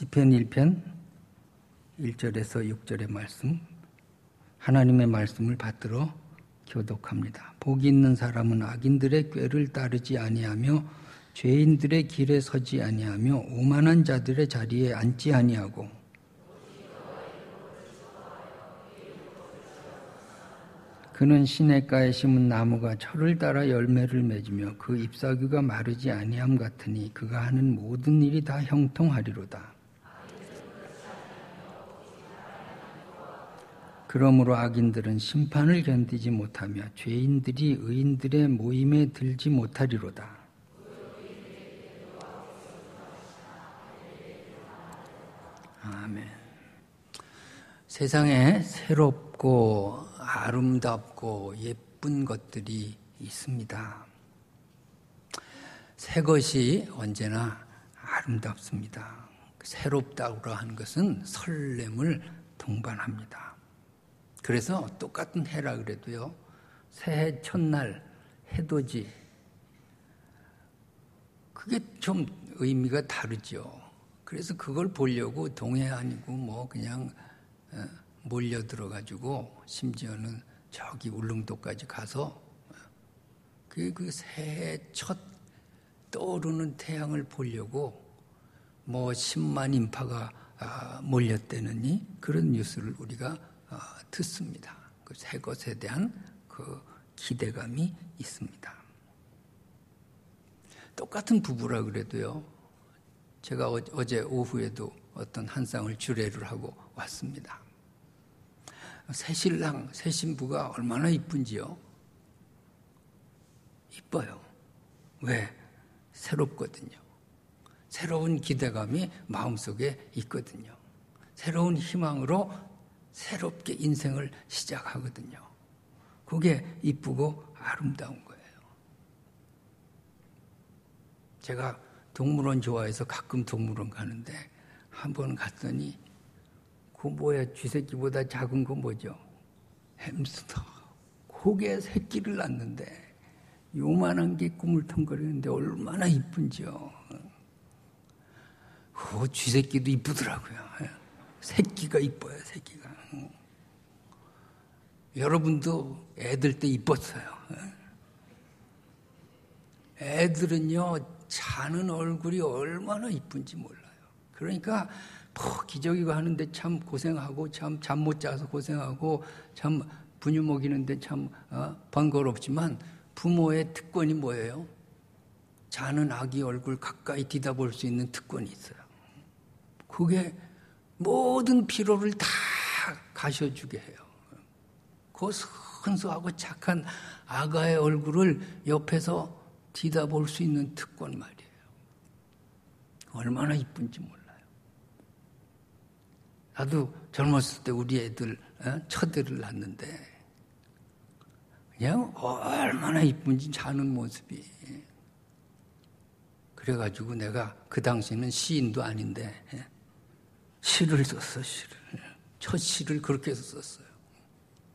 시편 1편 1절에서 6절의 말씀, 하나님의 말씀을 받들어 교독합니다. 복이 있는 사람은 악인들의 꾀를 따르지 아니하며 죄인들의 길에 서지 아니하며 오만한 자들의 자리에 앉지 아니하고 그는 시냇가에 심은 나무가 철을 따라 열매를 맺으며 그 잎사귀가 마르지 아니함 같으니 그가 하는 모든 일이 다 형통하리로다. 그러므로 악인들은 심판을 견디지 못하며 죄인들이 의인들의 모임에 들지 못하리로다. 아멘. 세상에 새롭고 아름답고 예쁜 것들이 있습니다. 새 것이 언제나 아름답습니다. 새롭다고 하는 것은 설렘을 동반합니다. 그래서 똑같은 해라 그래도요, 새해 첫날 해돋이, 그게 좀 의미가 다르죠. 그래서 그걸 보려고 동해 아니고 뭐 그냥 몰려 들어가지고 심지어는 저기 울릉도까지 가서 그 새해 첫 떠오르는 태양을 보려고 뭐 10만 인파가 몰렸다느니 그런 뉴스를 우리가 듣습니다. 그 새 것에 대한 그 기대감이 있습니다. 똑같은 부부라 그래도요, 제가 어제 오후에도 어떤 한 쌍을 주례를 하고 왔습니다. 새 신랑, 새 신부가 얼마나 이쁜지요? 이뻐요. 왜? 새롭거든요. 새로운 기대감이 마음속에 있거든요. 새로운 희망으로 새롭게 인생을 시작하거든요. 그게 이쁘고 아름다운 거예요. 제가 동물원 좋아해서 가끔 동물원 가는데 한 번 갔더니 그 뭐야, 쥐새끼보다 작은 거 뭐죠? 햄스터. 그게 새끼를 낳는데 요만한 게 꾸물텅거리는데 얼마나 이쁜지요. 그 쥐새끼도 이쁘더라고요. 새끼가 이뻐요, 새끼가. 여러분도 애들 때 이뻤어요. 애들은요, 자는 얼굴이 얼마나 이쁜지 몰라요. 그러니까 기저귀가 하는데 참 고생하고, 참 잠 못 자서 고생하고, 참 분유 먹이는데 참 번거롭지만 부모의 특권이 뭐예요? 자는 아기 얼굴 가까이 뒤다볼 수 있는 특권이 있어요. 그게 모든 피로를 다 가셔주게 해요. 그 순수하고 착한 아가의 얼굴을 옆에서 뒤다볼 수 있는 특권 말이에요. 얼마나 이쁜지 몰라요. 나도 젊었을 때 우리 애들 첫애를 낳았는데 그냥 얼마나 이쁜지 자는 모습이. 그래가지고 내가 그 당시에는 시인도 아닌데 시를 썼어, 시를. 첫 시를 그렇게 해서 썼어요.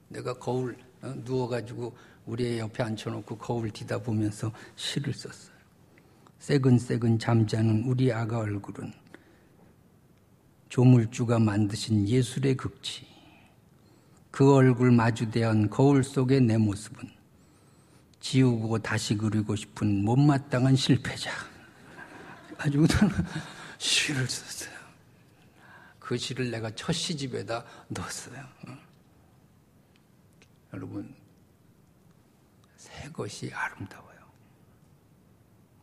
내가 거울 누워가지고 우리 애 옆에 앉혀놓고 거울 뒤다보면서 시를 썼어요. 새근새근 잠자는 우리 아가 얼굴은 조물주가 만드신 예술의 극치. 그 얼굴 마주대한 거울 속의 내 모습은 지우고 다시 그리고 싶은 못마땅한 실패자. 가지고 저는 시를 썼어요. 그 시를 내가 첫 시집에다 넣었어요. 여러분, 새 것이 아름다워요.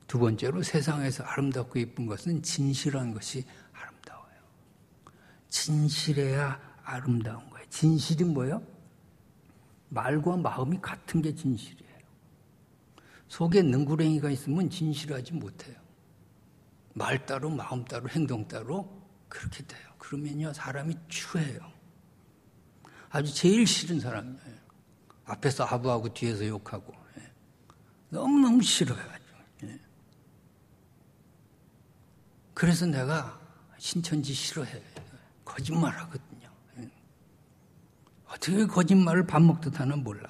두 번째로 세상에서 아름답고 예쁜 것은 진실한 것이 아름다워요. 진실해야 아름다운 거예요. 진실이 뭐예요? 말과 마음이 같은 게 진실이에요. 속에 능구렁이가 있으면 진실하지 못해요. 말 따로 마음 따로 행동 따로 그렇게 돼요. 그러면요, 사람이 추해요. 아주 제일 싫은 사람이에요. 앞에서 아부하고 뒤에서 욕하고. 너무너무 싫어요. 아주. 그래서 내가 신천지 싫어해요. 거짓말하거든요. 어떻게 거짓말을 밥 먹듯 하나 몰라.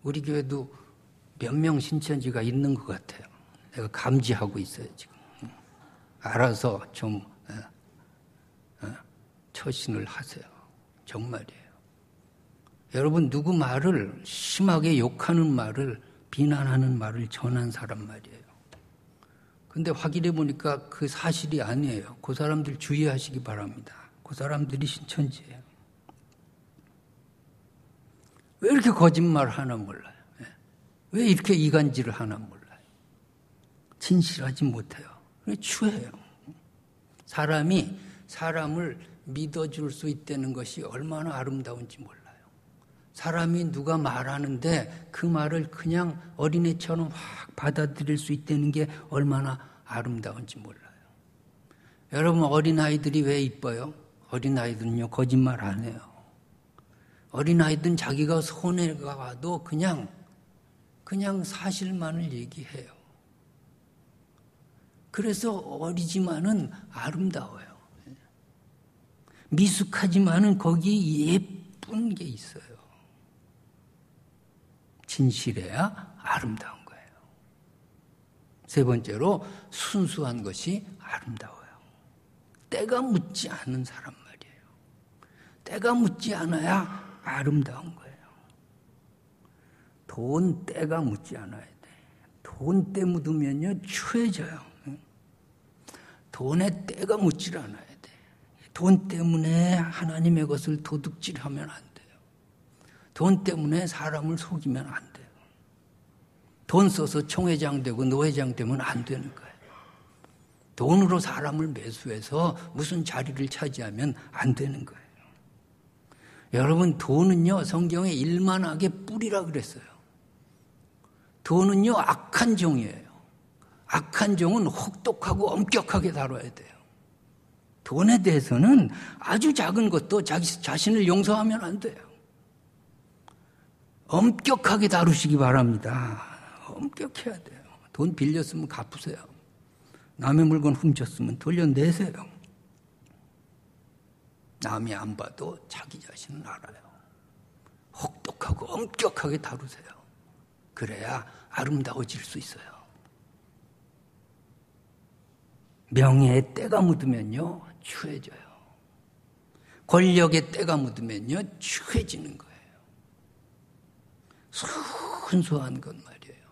우리 교회도 몇 명 신천지가 있는 것 같아요. 내가 감지하고 있어요, 지금. 알아서 좀 처신을 하세요. 정말이에요. 여러분 누구 말을 심하게 욕하는 말을 비난하는 말을 전한 사람 말이에요. 근데 확인해 보니까 그 사실이 아니에요. 그 사람들 주의하시기 바랍니다. 그 사람들이 신천지예요. 왜 이렇게 거짓말 하나 몰라요? 왜 이렇게 이간질을 하나 몰라요? 진실하지 못해요. 추해요. 사람이 사람을 믿어줄 수 있다는 것이 얼마나 아름다운지 몰라요. 사람이 누가 말하는데 그 말을 그냥 어린애처럼 확 받아들일 수 있다는 게 얼마나 아름다운지 몰라요. 여러분 어린아이들이 왜 이뻐요? 어린아이들은요 거짓말 안 해요. 어린아이들은 자기가 손해가 와도 그냥 사실만을 얘기해요. 그래서 어리지만은 아름다워요. 미숙하지만은 거기 예쁜 게 있어요. 진실해야 아름다운 거예요. 세 번째로 순수한 것이 아름다워요. 때가 묻지 않은 사람 말이에요. 때가 묻지 않아야 아름다운 거예요. 돈 때가 묻지 않아야 돼. 돈 때 묻으면요 추해져요. 돈에 때가 묻질 않아야 돼. 돈 때문에 하나님의 것을 도둑질하면 안 돼요. 돈 때문에 사람을 속이면 안 돼요. 돈 써서 총회장 되고 노회장 되면 안 되는 거예요. 돈으로 사람을 매수해서 무슨 자리를 차지하면 안 되는 거예요. 여러분 돈은요 성경에 일만하게 뿌리라 그랬어요. 돈은요 악한 종이에요. 악한 종은 혹독하고 엄격하게 다뤄야 돼요. 돈에 대해서는 아주 작은 것도 자기 자신을 용서하면 안 돼요. 엄격하게 다루시기 바랍니다. 엄격해야 돼요. 돈 빌렸으면 갚으세요. 남의 물건 훔쳤으면 돌려내세요. 남이 안 봐도 자기 자신은 알아요. 혹독하고 엄격하게 다루세요. 그래야 아름다워질 수 있어요. 명예의 때가 묻으면요 추해져요. 권력의 때가 묻으면요 추해지는 거예요. 순수한 것 말이에요.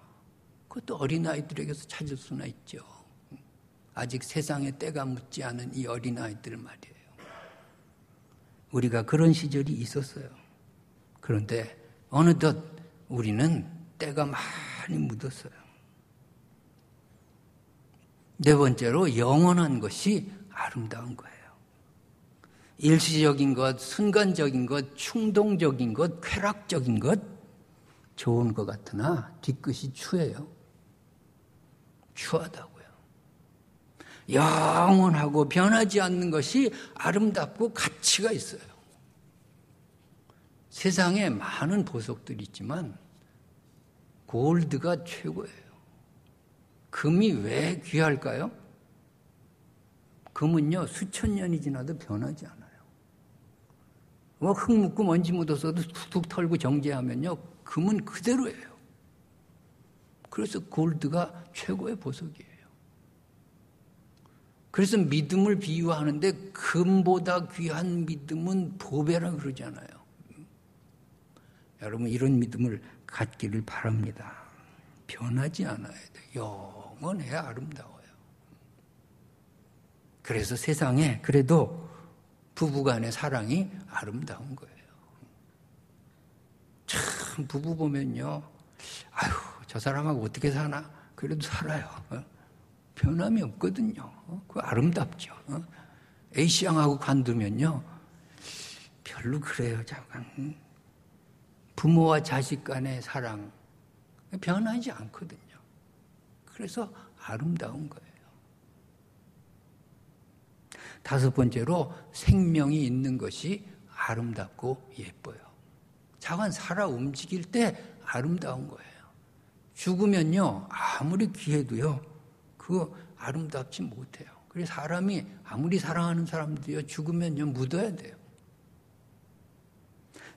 그것도 어린아이들에게서 찾을 수나 있죠. 아직 세상에 때가 묻지 않은 이 어린아이들 말이에요. 우리가 그런 시절이 있었어요. 그런데 어느덧 우리는 때가 많이 묻었어요. 네 번째로 영원한 것이 아름다운 거예요. 일시적인 것, 순간적인 것, 충동적인 것, 쾌락적인 것 좋은 것 같으나 뒤끝이 추해요. 추하다고요. 영원하고 변하지 않는 것이 아름답고 가치가 있어요. 세상에 많은 보석들이 있지만 골드가 최고예요. 금이 왜 귀할까요? 금은요 수천 년이 지나도 변하지 않아요. 흙 묻고 먼지 묻어서도 툭툭 털고 정제하면요 금은 그대로예요. 그래서 골드가 최고의 보석이에요. 그래서 믿음을 비유하는데 금보다 귀한 믿음은 보배라 그러잖아요. 여러분 이런 믿음을 갖기를 바랍니다. 변하지 않아야 돼요. 영원해야 아름다워요. 그래서 세상에 그래도 부부간의 사랑이 아름다운 거예요. 참 부부 보면요. 아유 저 사람하고 어떻게 사나? 그래도 살아요. 변함이 없거든요. 그거 아름답죠. A씨양하고 관두면요. 별로 그래요. 잠깐. 부모와 자식 간의 사랑 변하지 않거든요. 그래서 아름다운 거예요. 다섯 번째로 생명이 있는 것이 아름답고 예뻐요. 자관 살아 움직일 때 아름다운 거예요. 죽으면요 아무리 귀해도요 그거 아름답지 못해요. 그래서 사람이 아무리 사랑하는 사람도요 죽으면요 묻어야 돼요.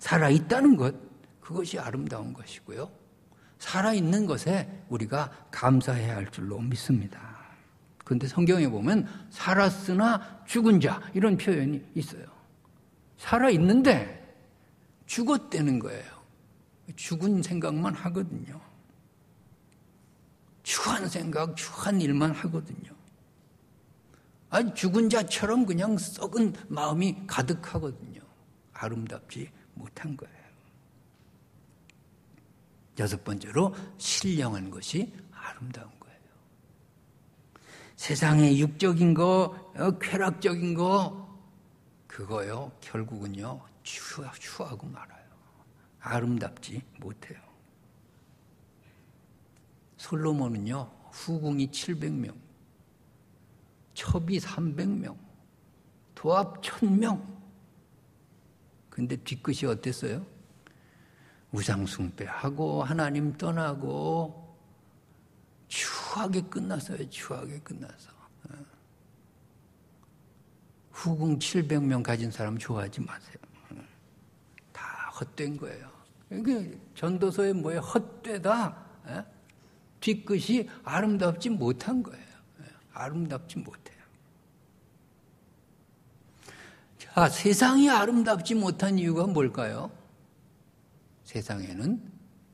살아있다는 것 그것이 아름다운 것이고요. 살아있는 것에 우리가 감사해야 할 줄로 믿습니다. 그런데 성경에 보면 살았으나 죽은 자 이런 표현이 있어요. 살아있는데 죽었다는 거예요. 죽은 생각만 하거든요. 추한 생각, 추한 일만 하거든요. 아니 죽은 자처럼 그냥 썩은 마음이 가득하거든요. 아름답지 못한 거예요. 여섯 번째로 신령한 것이 아름다운 거예요. 세상의 육적인 거, 쾌락적인 거 그거요 결국은요 추하고 말아요. 아름답지 못해요. 솔로몬은요 후궁이 700명, 첩이 300명, 도합 1000명. 근데 뒤끝이 어땠어요? 우상숭배하고 하나님 떠나고 추하게 끝났어요. 추하게 끝나서. 후궁 700명 가진 사람 좋아하지 마세요. 다 헛된 거예요. 이게 전도서에 뭐예요? 헛되다. 뒤끝이 아름답지 못한 거예요. 아름답지 못해요. 자, 세상이 아름답지 못한 이유가 뭘까요? 세상에는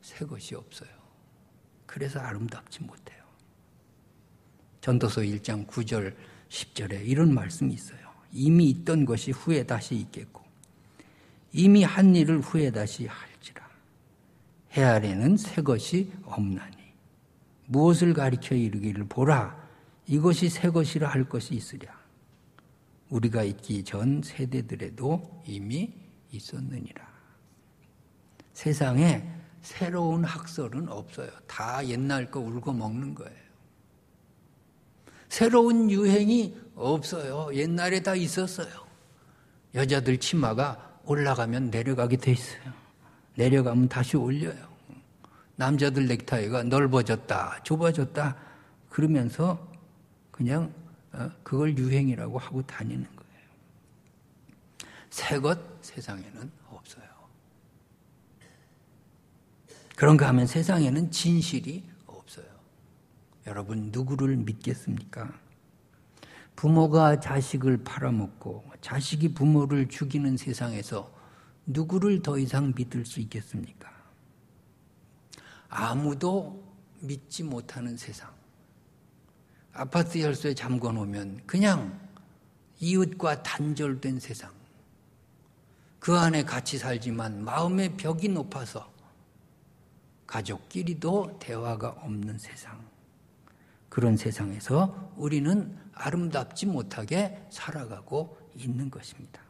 새 것이 없어요. 그래서 아름답지 못해요. 전도서 1장 9절 10절에 이런 말씀이 있어요. 이미 있던 것이 후에 다시 있겠고 이미 한 일을 후에 다시 할지라. 해 아래는 새 것이 없나니 무엇을 가리켜 이르기를 보라 이것이 새 것이라 할 것이 있으랴. 우리가 있기 전 세대들에도 이미 있었느니라. 세상에 새로운 학설은 없어요. 다 옛날 거 울고 먹는 거예요. 새로운 유행이 없어요. 옛날에 다 있었어요. 여자들 치마가 올라가면 내려가게 돼 있어요. 내려가면 다시 올려요. 남자들 넥타이가 넓어졌다, 좁아졌다 그러면서 그냥 그걸 유행이라고 하고 다니는 거예요. 새 것 세상에는 없어요. 그런가 하면 세상에는 진실이 없어요. 여러분 누구를 믿겠습니까? 부모가 자식을 팔아먹고 자식이 부모를 죽이는 세상에서 누구를 더 이상 믿을 수 있겠습니까? 아무도 믿지 못하는 세상. 아파트 열쇠 잠궈놓으면 그냥 이웃과 단절된 세상. 그 안에 같이 살지만 마음의 벽이 높아서 가족끼리도 대화가 없는 세상. 그런 세상에서 우리는 아름답지 못하게 살아가고 있는 것입니다.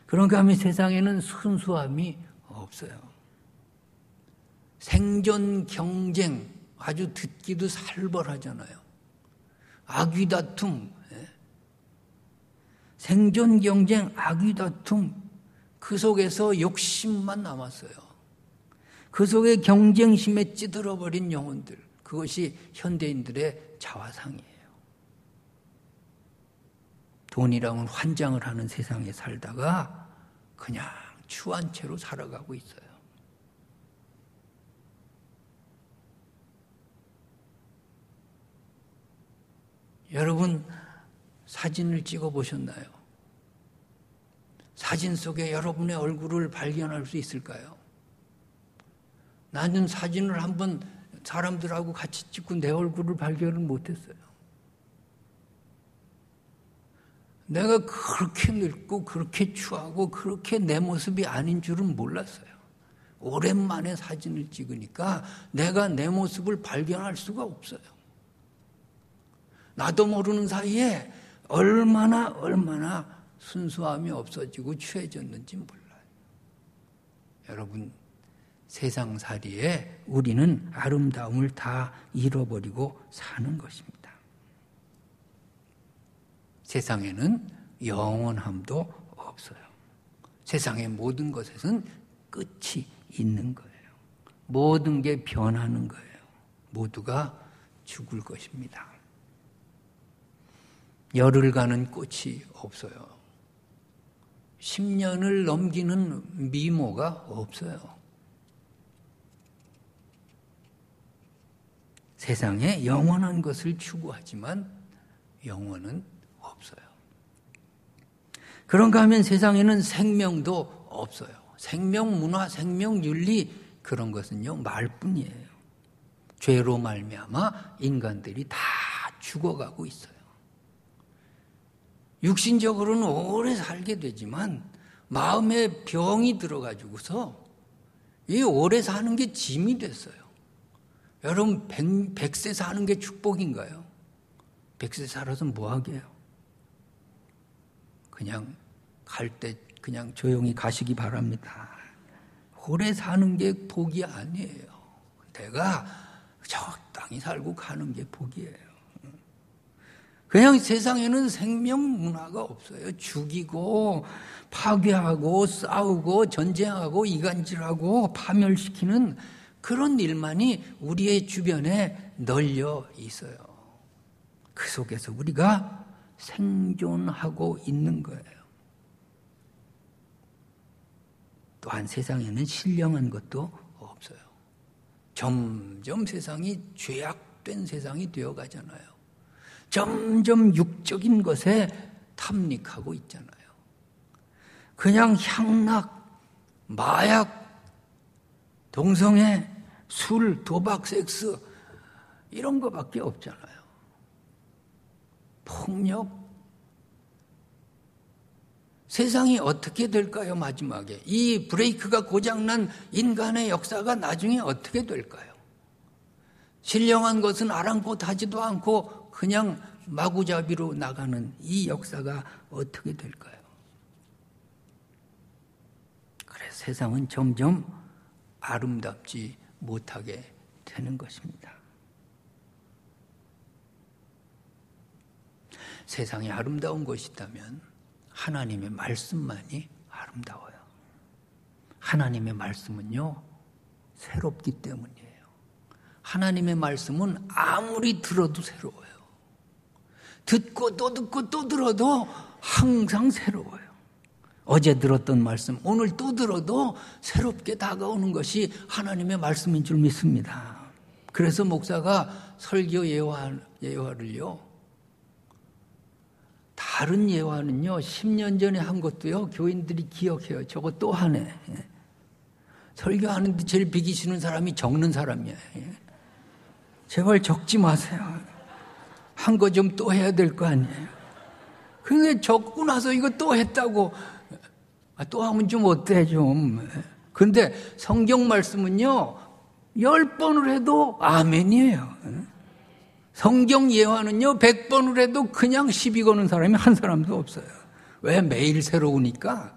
그런가 하면 세상에는 순수함이 없어요. 생존 경쟁 아주 듣기도 살벌하잖아요. 악귀다툼, 생존 경쟁, 악귀다툼 그 속에서 욕심만 남았어요. 그 속에 경쟁심에 찌들어버린 영혼들 그것이 현대인들의 자화상이에요. 돈이랑은 환장을 하는 세상에 살다가 그냥 추한 채로 살아가고 있어요. 여러분 사진을 찍어 보셨나요? 사진 속에 여러분의 얼굴을 발견할 수 있을까요? 나는 사진을 한번 사람들하고 같이 찍고 내 얼굴을 발견을 못했어요. 내가 그렇게 늙고 그렇게 추하고 그렇게 내 모습이 아닌 줄은 몰랐어요. 오랜만에 사진을 찍으니까 내가 내 모습을 발견할 수가 없어요. 나도 모르는 사이에 얼마나 순수함이 없어지고 취해졌는지 몰라요. 여러분 세상살이에 우리는 아름다움을 다 잃어버리고 사는 것입니다. 세상에는 영원함도 없어요. 세상의 모든 것에는 끝이 있는 거예요. 모든 게 변하는 거예요. 모두가 죽을 것입니다. 열을 가는 꽃이 없어요. 10년을 넘기는 미모가 없어요. 세상에 영원한 것을 추구하지만 영원은 없어요. 그런가 하면 세상에는 생명도 없어요. 생명 문화, 생명 윤리 그런 것은요 말뿐이에요. 죄로 말미암아 인간들이 다 죽어가고 있어요. 육신적으로는 오래 살게 되지만 마음에 병이 들어가지고서 이 오래 사는 게 짐이 됐어요. 여러분 100세 사는 게 축복인가요? 100세 살아서 뭐 하게요? 그냥 갈 때 그냥 조용히 가시기 바랍니다. 오래 사는 게 복이 아니에요. 내가 적당히 살고 가는 게 복이에요. 그냥 세상에는 생명 문화가 없어요. 죽이고 파괴하고 싸우고 전쟁하고 이간질하고 파멸시키는 그런 일만이 우리의 주변에 널려 있어요. 그 속에서 우리가 생존하고 있는 거예요. 또한 세상에는 신령한 것도 없어요. 점점 세상이 죄악된 세상이 되어가잖아요. 점점 육적인 것에 탐닉하고 있잖아요. 그냥 향락, 마약, 동성애, 술, 도박, 섹스 이런 거밖에 없잖아요. 폭력. 세상이 어떻게 될까요? 마지막에 이 브레이크가 고장난 인간의 역사가 나중에 어떻게 될까요? 신령한 것은 아랑곳하지도 않고 그냥 마구잡이로 나가는 이 역사가 어떻게 될까요? 그래서 세상은 점점 아름답지 못하게 되는 것입니다. 세상에 아름다운 것이 있다면 하나님의 말씀만이 아름다워요. 하나님의 말씀은요, 새롭기 때문이에요. 하나님의 말씀은 아무리 들어도 새로워요. 듣고 또 듣고 또 들어도 항상 새로워요. 어제 들었던 말씀, 오늘 또 들어도 새롭게 다가오는 것이 하나님의 말씀인 줄 믿습니다. 그래서 목사가 설교 예화를요, 다른 예화는요 10년 전에 한 것도요 교인들이 기억해요. 저거 또 하네. 설교하는데 제일 비기 싫은 사람이 적는 사람이에요. 제발 적지 마세요. 한 거 좀 또 해야 될 거 아니에요. 근데 적고 나서 이거 또 했다고 또 하면 좀 어때 좀. 근데 성경 말씀은요 10번을 해도 아멘이에요. 성경 예화는요 100번을 해도 그냥 시비 거는 사람이 한 사람도 없어요. 왜? 매일 새로우니까.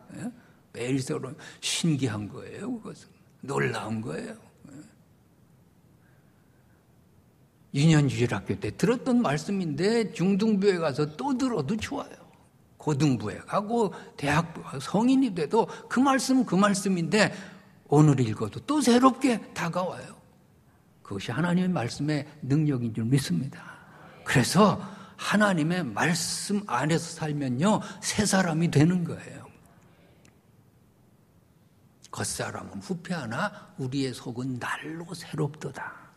매일 새로운 신기한 거예요. 그것은 놀라운 거예요. 유년주일학교 때 들었던 말씀인데 중등부에 가서 또 들어도 좋아요. 고등부에 가고 대학부 가고 성인이 돼도 그 말씀인데 오늘 읽어도 또 새롭게 다가와요. 그것이 하나님의 말씀의 능력인 줄 믿습니다. 그래서 하나님의 말씀 안에서 살면요 새 사람이 되는 거예요. 겉사람은 후패하나 우리의 속은 날로 새롭도다.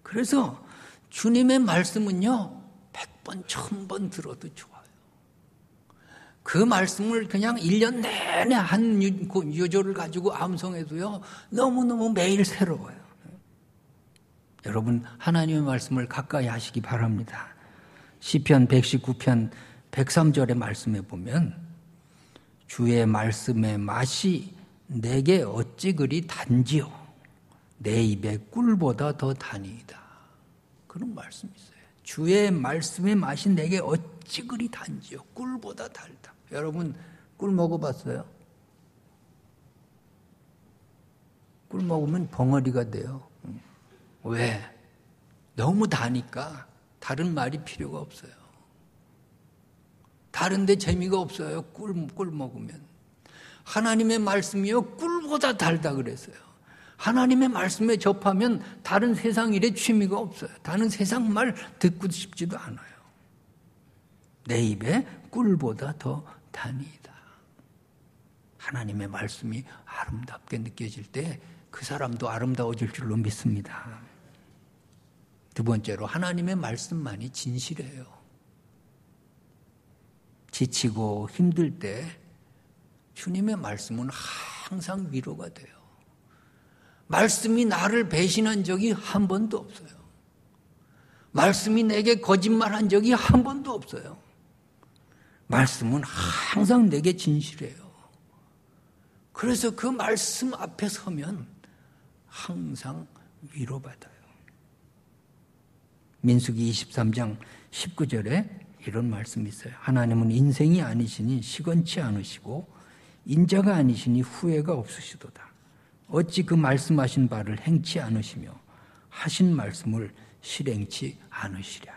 그래서 주님의 말씀은요 100번, 1000번 들어도 좋아요. 그 말씀을 그냥 1년 내내 한 유조를 가지고 암송해도요 너무너무 매일 새로워요. 여러분 하나님의 말씀을 가까이 하시기 바랍니다. 시편 119편 103절의 말씀에 보면 주의 말씀의 맛이 내게 어찌 그리 단지요 내 입에 꿀보다 더 다니이다. 그런 말씀이 있어요. 주의 말씀의 맛이 내게 어찌 그리 단지요 꿀보다 달다. 여러분 꿀 먹어봤어요? 꿀 먹으면 벙어리가 돼요. 왜? 너무 다니까 다른 말이 필요가 없어요. 다른데 재미가 없어요. 꿀 먹으면. 하나님의 말씀이요 꿀보다 달다 그랬어요. 하나님의 말씀에 접하면 다른 세상 일에 취미가 없어요. 다른 세상 말 듣고 싶지도 않아요. 내 입에 꿀보다 더 다니이다. 하나님의 말씀이 아름답게 느껴질 때 그 사람도 아름다워질 줄로 믿습니다. 두 번째로 하나님의 말씀만이 진실해요. 지치고 힘들 때 주님의 말씀은 항상 위로가 돼요. 말씀이 나를 배신한 적이 한 번도 없어요. 말씀이 내게 거짓말한 적이 한 번도 없어요. 말씀은 항상 내게 진실해요. 그래서 그 말씀 앞에 서면 항상 위로받아요. 민수기 23장 19절에 이런 말씀이 있어요. 하나님은 인생이 아니시니 시건치 않으시고 인자가 아니시니 후회가 없으시도다. 어찌 그 말씀하신 바를 행치 않으시며 하신 말씀을 실행치 않으시랴.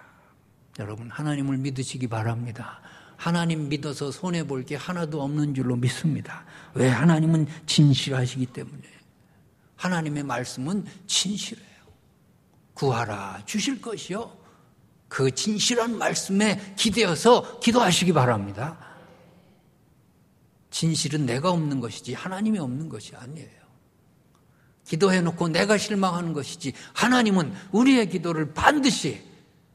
여러분, 하나님을 믿으시기 바랍니다. 하나님 믿어서 손해볼 게 하나도 없는 줄로 믿습니다. 왜? 하나님은 진실하시기 때문에. 하나님의 말씀은 진실해요. 구하라 주실 것이요. 그 진실한 말씀에 기대어서 기도하시기 바랍니다. 진실은 내가 없는 것이지 하나님이 없는 것이 아니에요. 기도해놓고 내가 실망하는 것이지 하나님은 우리의 기도를 반드시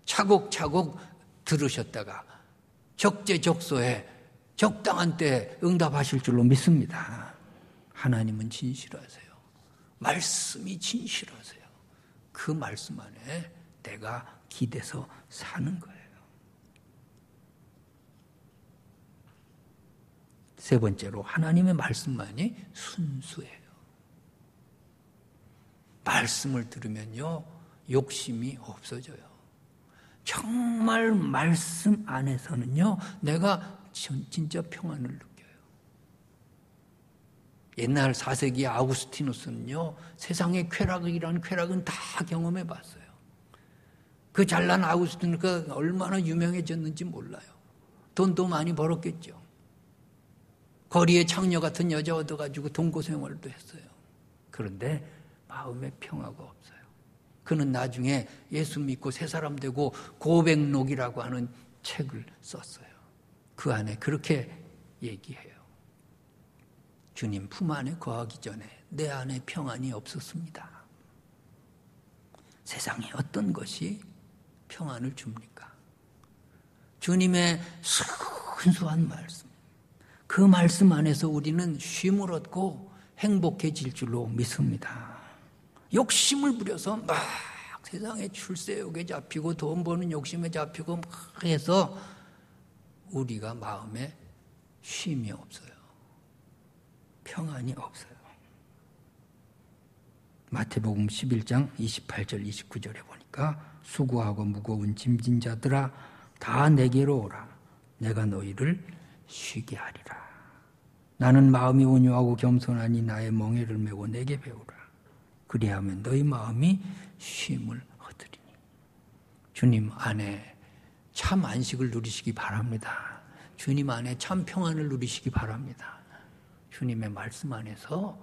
차곡차곡 들으셨다가 적재적소에 적당한 때에 응답하실 줄로 믿습니다. 하나님은 진실하세요. 말씀이 진실하세요. 그 말씀 안에 내가 기대서 사는 거예요. 세 번째로 하나님의 말씀만이 순수해요. 말씀을 들으면요 욕심이 없어져요. 정말 말씀 안에서는요 내가 진짜 평안을 느껴요. 옛날 4세기 아우구스티누스는요 세상의 쾌락이라는 쾌락은 다 경험해 봤어요. 그 잘난 아우구스티누스가 얼마나 유명해졌는지 몰라요. 돈도 많이 벌었겠죠. 거리에 창녀 같은 여자 얻어가지고 동거 생활도 했어요. 그런데 마음에 평화가 없어요. 그는 나중에 예수 믿고 새 사람 되고 고백록이라고 하는 책을 썼어요. 그 안에 그렇게 얘기해요. 주님 품 안에 거하기 전에 내 안에 평안이 없었습니다. 세상에 어떤 것이 평안을 줍니까? 주님의 순수한 말씀. 그 말씀 안에서 우리는 쉼을 얻고 행복해질 줄로 믿습니다. 욕심을 부려서 막 세상에 출세욕에 잡히고 돈 버는 욕심에 잡히고 막 해서 우리가 마음에 쉼이 없어요. 평안이 없어요. 마태복음 11장 28절 29절에 보니까 수고하고 무거운 짐진 자들아 다 내게로 오라. 내가 너희를 쉬게 하리라. 나는 마음이 온유하고 겸손하니 나의 멍에를 메고 내게 배우라. 그리하면 너희 마음이 쉼을 얻으리니. 주님 안에 참 안식을 누리시기 바랍니다. 주님 안에 참 평안을 누리시기 바랍니다. 주님의 말씀 안에서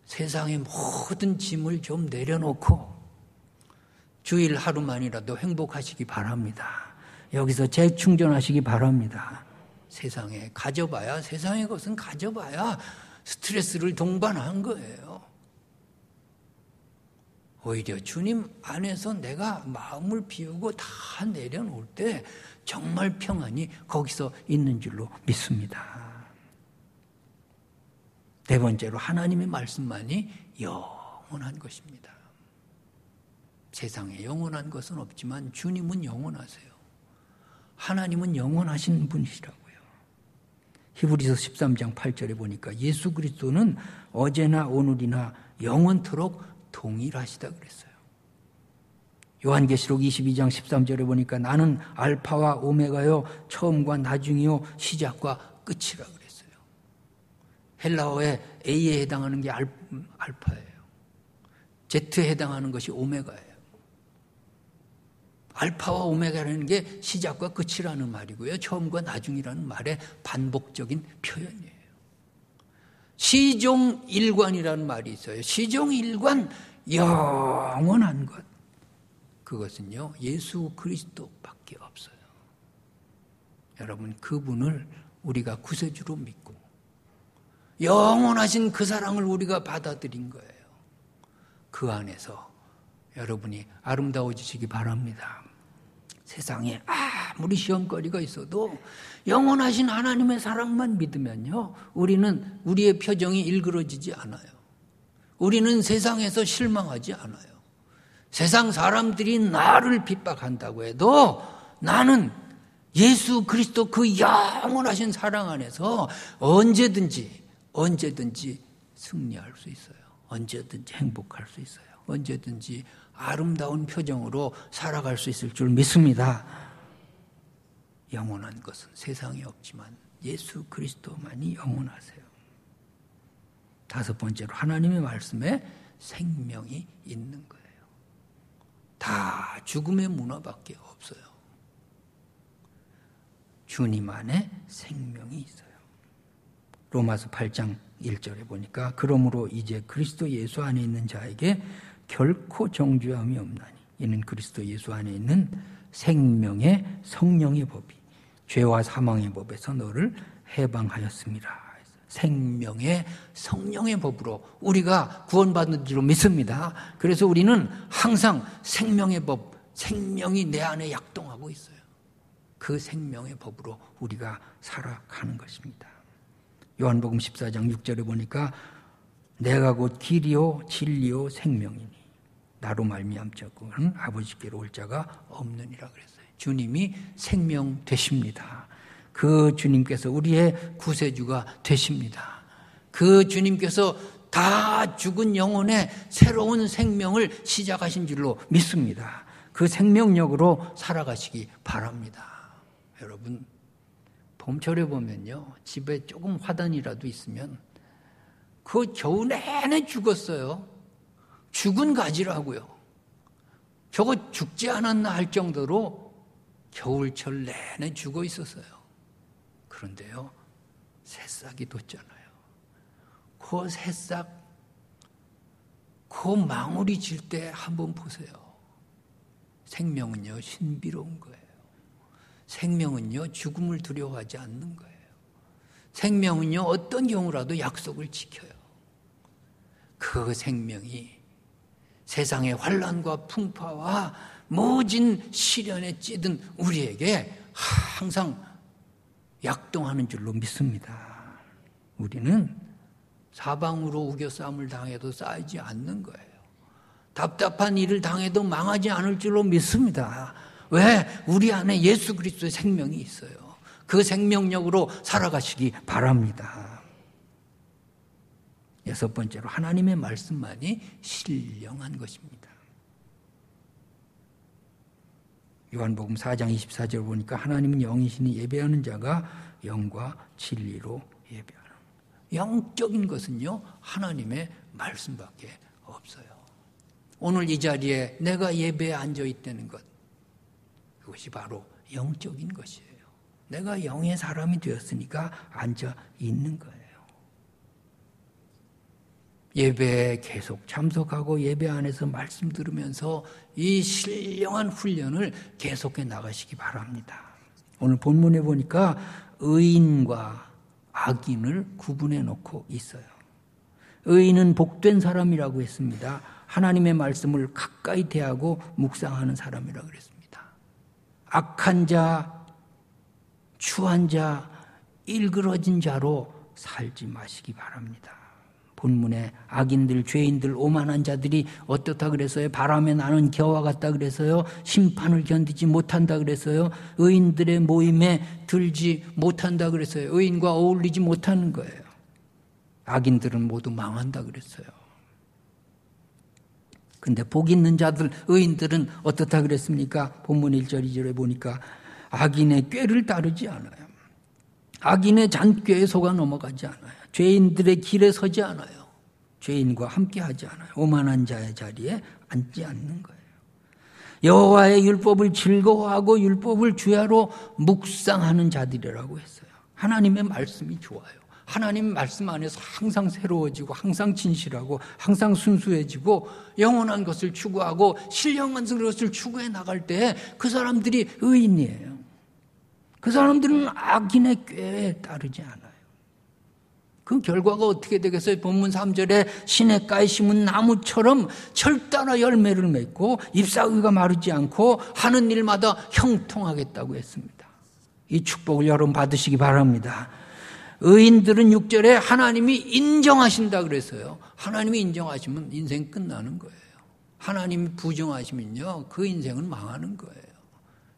세상의 모든 짐을 좀 내려놓고 주일 하루만이라도 행복하시기 바랍니다. 여기서 재충전하시기 바랍니다. 세상에 가져봐야 세상의 것은 가져봐야 스트레스를 동반한 거예요. 오히려 주님 안에서 내가 마음을 비우고 다 내려놓을 때 정말 평안이 거기서 있는 줄로 믿습니다. 네 번째로 하나님의 말씀만이 영원한 것입니다. 세상에 영원한 것은 없지만 주님은 영원하세요. 하나님은 영원하신 분이시라고요. 히브리서 13장 8절에 보니까 예수 그리스도는 어제나 오늘이나 영원토록 동일하시다 그랬어요. 요한계시록 22장 13절에 보니까 나는 알파와 오메가요 처음과 나중이요 시작과 끝이라 그랬어요. 헬라어의 A에 해당하는 게 알파예요. Z에 해당하는 것이 오메가예요. 알파와 오메가라는 게 시작과 끝이라는 말이고요. 처음과 나중이라는 말의 반복적인 표현이에요. 시종일관이라는 말이 있어요. 시종일관, 영원한 것. 그것은요, 예수 그리스도밖에 없어요. 여러분, 그분을 우리가 구세주로 믿고 영원하신 그 사랑을 우리가 받아들인 거예요. 그 안에서 여러분이 아름다워지시기 바랍니다. 세상에 아무리 시험거리가 있어도 영원하신 하나님의 사랑만 믿으면요, 우리는 우리의 표정이 일그러지지 않아요. 우리는 세상에서 실망하지 않아요. 세상 사람들이 나를 핍박한다고 해도 나는 예수 그리스도 그 영원하신 사랑 안에서 언제든지 승리할 수 있어요. 언제든지 행복할 수 있어요. 언제든지 아름다운 표정으로 살아갈 수 있을 줄 믿습니다. 영원한 것은 세상에 없지만 예수 그리스도만이 영원하세요. 다섯 번째로 하나님의 말씀에 생명이 있는 거예요. 다 죽음의 문화밖에 없어요. 주님 안에 생명이 있어요. 로마서 8장 1절에 보니까 그러므로 이제 그리스도 예수 안에 있는 자에게 결코 정죄함이 없나니 이는 그리스도 예수 안에 있는 생명의 성령의 법이 죄와 사망의 법에서 너를 해방하였습니다. 생명의 성령의 법으로 우리가 구원받는 줄로 믿습니다. 그래서 우리는 항상 생명의 법, 생명이 내 안에 약동하고 있어요. 그 생명의 법으로 우리가 살아가는 것입니다. 요한복음 14장 6절에 보니까 내가 곧 길이요 진리요 생명이니 나로 말미암자고는 아버지께로 올 자가 없느니라 그랬어요. 주님이 생명 되십니다. 그 주님께서 우리의 구세주가 되십니다. 그 주님께서 다 죽은 영혼의 새로운 생명을 시작하신 줄로 믿습니다. 그 생명력으로 살아가시기 바랍니다. 여러분, 봄철에 보면요, 집에 조금 화단이라도 있으면 그 겨우 내내 죽었어요. 죽은 가지라고요. 저거 죽지 않았나 할 정도로 겨울철 내내 죽어 있었어요. 그런데요, 새싹이 돋잖아요. 그 새싹, 그 망울이 질 때 한번 보세요. 생명은요, 신비로운 거예요. 생명은요, 죽음을 두려워하지 않는 거예요. 생명은요, 어떤 경우라도 약속을 지켜요. 그 생명이 세상의 환난과 풍파와 모진 시련에 찌든 우리에게 항상 약동하는 줄로 믿습니다. 우리는 사방으로 우겨싸움을 당해도 쌓이지 않는 거예요. 답답한 일을 당해도 망하지 않을 줄로 믿습니다. 왜? 우리 안에 예수 그리스도의 생명이 있어요. 그 생명력으로 살아가시기 바랍니다. 여섯 번째로 하나님의 말씀만이 신령한 것입니다. 요한복음 4장 24절 보니까 하나님은 영이시니 예배하는 자가 영과 진리로 예배하는. 영적인 것은요, 하나님의 말씀밖에 없어요. 오늘 이 자리에 내가 예배에 앉아 있다는 것, 그것이 바로 영적인 것이에요. 내가 영의 사람이 되었으니까 앉아 있는 거예요. 예배에 계속 참석하고 예배 안에서 말씀 들으면서 이 신령한 훈련을 계속해 나가시기 바랍니다. 오늘 본문에 보니까 의인과 악인을 구분해 놓고 있어요. 의인은 복된 사람이라고 했습니다. 하나님의 말씀을 가까이 대하고 묵상하는 사람이라고 그랬습니다. 악한 자, 추한 자, 일그러진 자로 살지 마시기 바랍니다. 본문에 악인들, 죄인들, 오만한 자들이 어떻다 그랬어요? 바람에 나는 겨와 같다 그랬어요? 심판을 견디지 못한다 그랬어요? 의인들의 모임에 들지 못한다 그랬어요? 의인과 어울리지 못하는 거예요. 악인들은 모두 망한다 그랬어요. 근데 복 있는 자들, 의인들은 어떻다 그랬습니까? 본문 1절, 2절에 보니까 악인의 꾀를 따르지 않아요. 악인의 잔꾀에 속아 넘어가지 않아요. 죄인들의 길에 서지 않아요. 죄인과 함께 하지 않아요. 오만한 자의 자리에 앉지 않는 거예요. 여호와의 율법을 즐거워하고 율법을 주야로 묵상하는 자들이라고 했어요. 하나님의 말씀이 좋아요. 하나님 말씀 안에서 항상 새로워지고 항상 진실하고 항상 순수해지고 영원한 것을 추구하고 신령한 것을 추구해 나갈 때 그 사람들이 의인이에요. 그 사람들은 악인의 꾀에 따르지 않아요. 그 결과가 어떻게 되겠어요? 본문 3절에 시냇가에 심은 나무처럼 철따라 열매를 맺고 잎사귀가 마르지 않고 하는 일마다 형통하겠다고 했습니다. 이 축복을 여러분 받으시기 바랍니다. 의인들은 6절에 하나님이 인정하신다 그랬어요. 하나님이 인정하시면 인생 끝나는 거예요. 하나님이 부정하시면요, 그 인생은 망하는 거예요.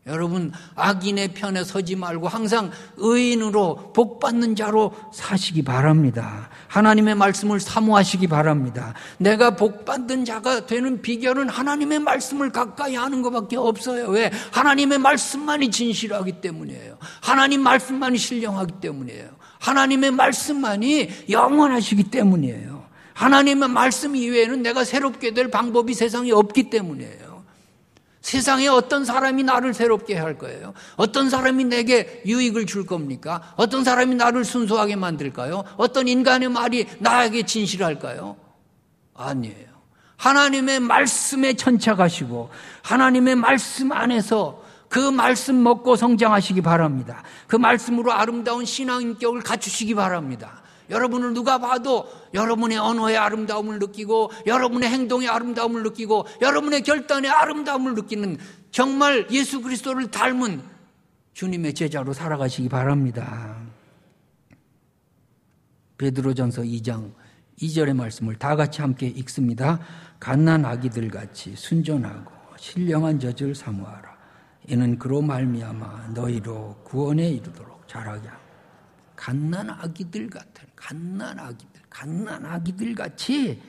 여러분, 악인의 편에 서지 말고 항상 의인으로 복받는 자로 사시기 바랍니다. 하나님의 말씀을 사모하시기 바랍니다. 내가 복받는 자가 되는 비결은 하나님의 말씀을 가까이 하는 것밖에 없어요. 왜? 하나님의 말씀만이 진실하기 때문이에요. 하나님 말씀만이 신령하기 때문이에요. 하나님의 말씀만이 영원하시기 때문이에요. 하나님의 말씀 이외에는 내가 새롭게 될 방법이 세상에 없기 때문이에요. 세상에 어떤 사람이 나를 새롭게 할 거예요? 어떤 사람이 내게 유익을 줄 겁니까? 어떤 사람이 나를 순수하게 만들까요? 어떤 인간의 말이 나에게 진실할까요? 아니에요. 하나님의 말씀에 천착하시고 하나님의 말씀 안에서 그 말씀 먹고 성장하시기 바랍니다. 그 말씀으로 아름다운 신앙 인격을 갖추시기 바랍니다. 여러분을 누가 봐도 여러분의 언어의 아름다움을 느끼고 여러분의 행동의 아름다움을 느끼고 여러분의 결단의 아름다움을 느끼는 정말 예수 그리스도를 닮은 주님의 제자로 살아가시기 바랍니다. 베드로전서 2장 2절의 말씀을 다 같이 함께 읽습니다. 갓난 아기들 같이 순전하고 신령한 젖을 사모하라. 이는 그로 말미암아 너희로 구원에 이르도록 자라게 하라. 갓난 아기들 같은, 갓난 아기들 같이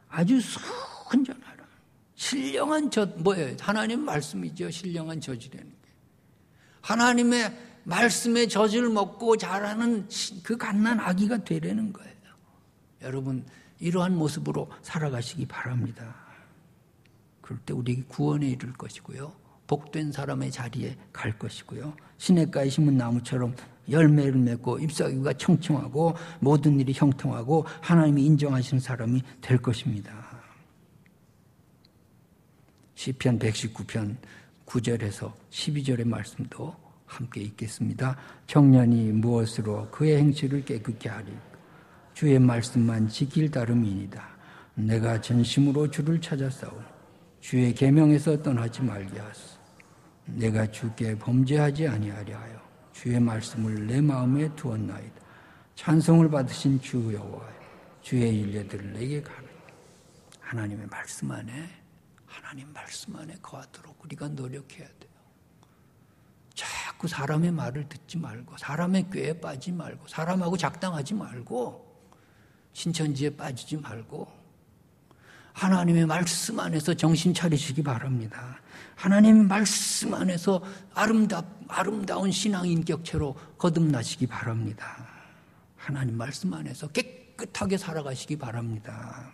아주 순전하라. 신령한 젖, 뭐예요? 하나님 말씀이죠. 신령한 젖이라는 게. 하나님의 말씀의 젖을 먹고 자라는 그 갓난 아기가 되려는 거예요. 여러분, 이러한 모습으로 살아가시기 바랍니다. 그럴 때 우리에게 구원에 이를 것이고요. 복된 사람의 자리에 갈 것이고요. 시냇가에 심은 나무처럼 열매를 맺고 잎사귀가 청청하고 모든 일이 형통하고 하나님이 인정하시는 사람이 될 것입니다. 시편 119편 9절에서 12절의 말씀도 함께 읽겠습니다. 청년이 무엇으로 그의 행실을 깨끗게 하리까? 주의 말씀만 지킬 따름이니이다. 내가 전심으로 주를 찾아 싸우니 주의 계명에서 떠나지 말게 하소서. 내가 주께 범죄하지 아니하려 하여 주의 말씀을 내 마음에 두었나이다. 찬송을 받으신 주 여호와여, 주의 인례들을 내게 가르쳐. 하나님의 말씀 안에, 하나님 말씀 안에 거하도록 우리가 노력해야 돼요. 자꾸 사람의 말을 듣지 말고, 사람의 꾀에 빠지지 말고, 사람하고 작당하지 말고, 신천지에 빠지지 말고, 하나님의 말씀 안에서 정신 차리시기 바랍니다. 하나님의 말씀 안에서 아름다운 신앙 인격체로 거듭나시기 바랍니다. 하나님 말씀 안에서 깨끗하게 살아가시기 바랍니다.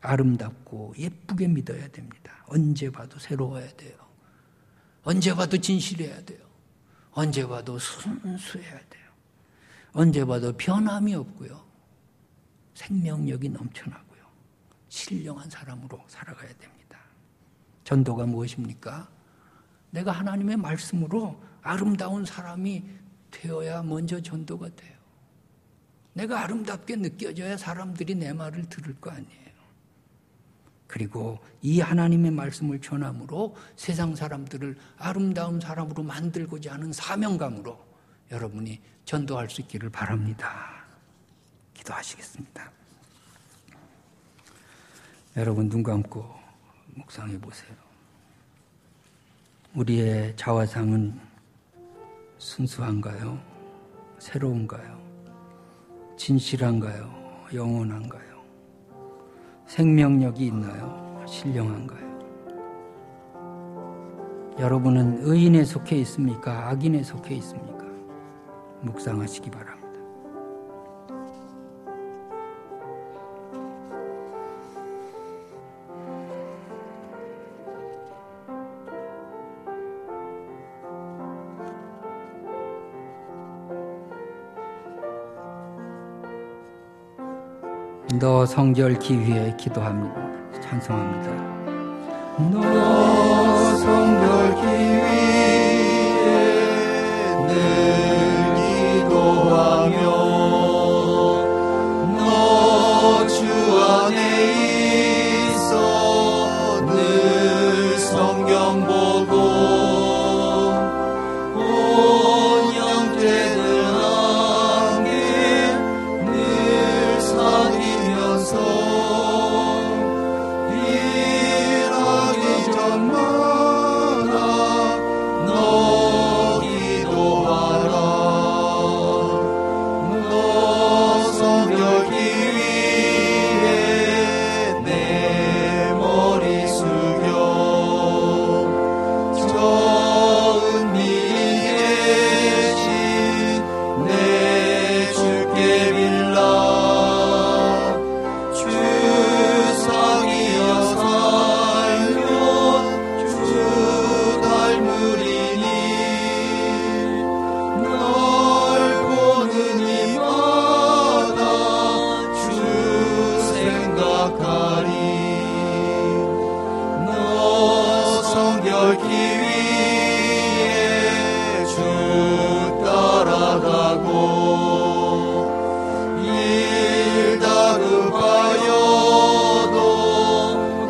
아름답고 예쁘게 믿어야 됩니다. 언제 봐도 새로워야 돼요. 언제 봐도 진실해야 돼요. 언제 봐도 순수해야 돼요. 언제 봐도 변함이 없고요. 생명력이 넘쳐나고요. 신령한 사람으로 살아가야 됩니다. 전도가 무엇입니까? 내가 하나님의 말씀으로 아름다운 사람이 되어야 먼저 전도가 돼요. 내가 아름답게 느껴져야 사람들이 내 말을 들을 거 아니에요. 그리고 이 하나님의 말씀을 전함으로 세상 사람들을 아름다운 사람으로 만들고자 하는 사명감으로 여러분이 전도할 수 있기를 바랍니다. 기도하시겠습니다. 여러분 눈 감고 묵상해 보세요. 우리의 자화상은 순수한가요? 새로운가요? 진실한가요? 영원한가요? 생명력이 있나요? 신령한가요? 여러분은 의인에 속해 있습니까? 악인에 속해 있습니까? 묵상하시기 바랍니다. 너 성결기 위해 기도합니다. 찬송합니다. 너 성결기 위해 늘 기도하며 생각하리. 너 성결기 위에 주 따라가고 일 다급하여도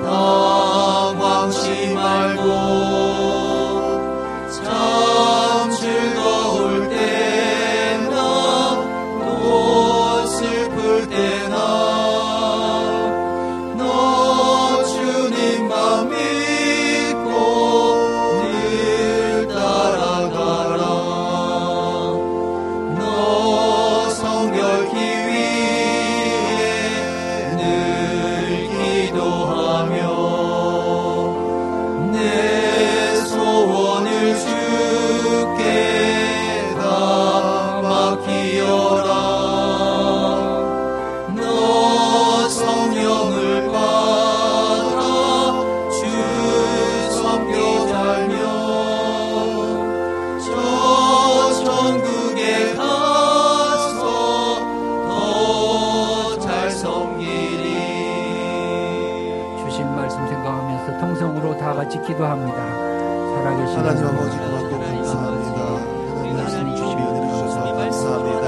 당황치 말고 참 즐거울 때나 또 슬플 때나 너 주님만 믿고 늘 따라가라. 너 성결기 위해 늘 기도하며 내 소원을 주께 다 맡기어라. 너 성령을 받아 주 섬겨 살며 저 천국에 가서 더 잘 섬기리. 주신 말씀 생각하면서 통성으로 다 같이 기도합니다. 살아계신 하나님 아버지 고맙고 감사합니다. 하나님 말씀 주시니 은혜를 감사합니다.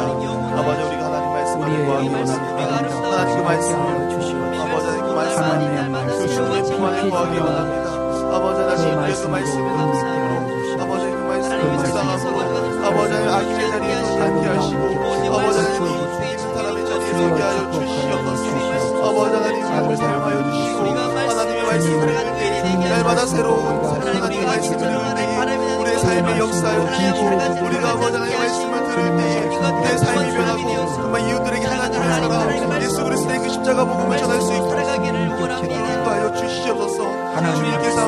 아버지 우리가 하나님 말씀을 구하기 원합니다. 하나님 그 말씀을 주시고 아버지 그 말씀을 그 주님의 평안을 구하기 원합니다. 아버지 하나님 그 말씀을 아버지 그 말씀을 묵상하고 아버지 악인의 자리에서 살게 하시고 아버지 하나님 사람의 자리에 살게 하여 주시옵소서. 아버지 하나님 우리를 사용하여 주시고 하나님의 말씀을 들을 때 날마다 새로운 하나님의 말씀을 들을 때 우리의 삶의 역사를 주시고 우리가 아버지 하나님의 말씀을 들을 때 우리의 삶이 변하고 정말 이웃들에게 하나님의 사랑 예수 그리스도의 그 십자가 복음을 전할 수 있도록 인도하여 주시옵소서. 주님께서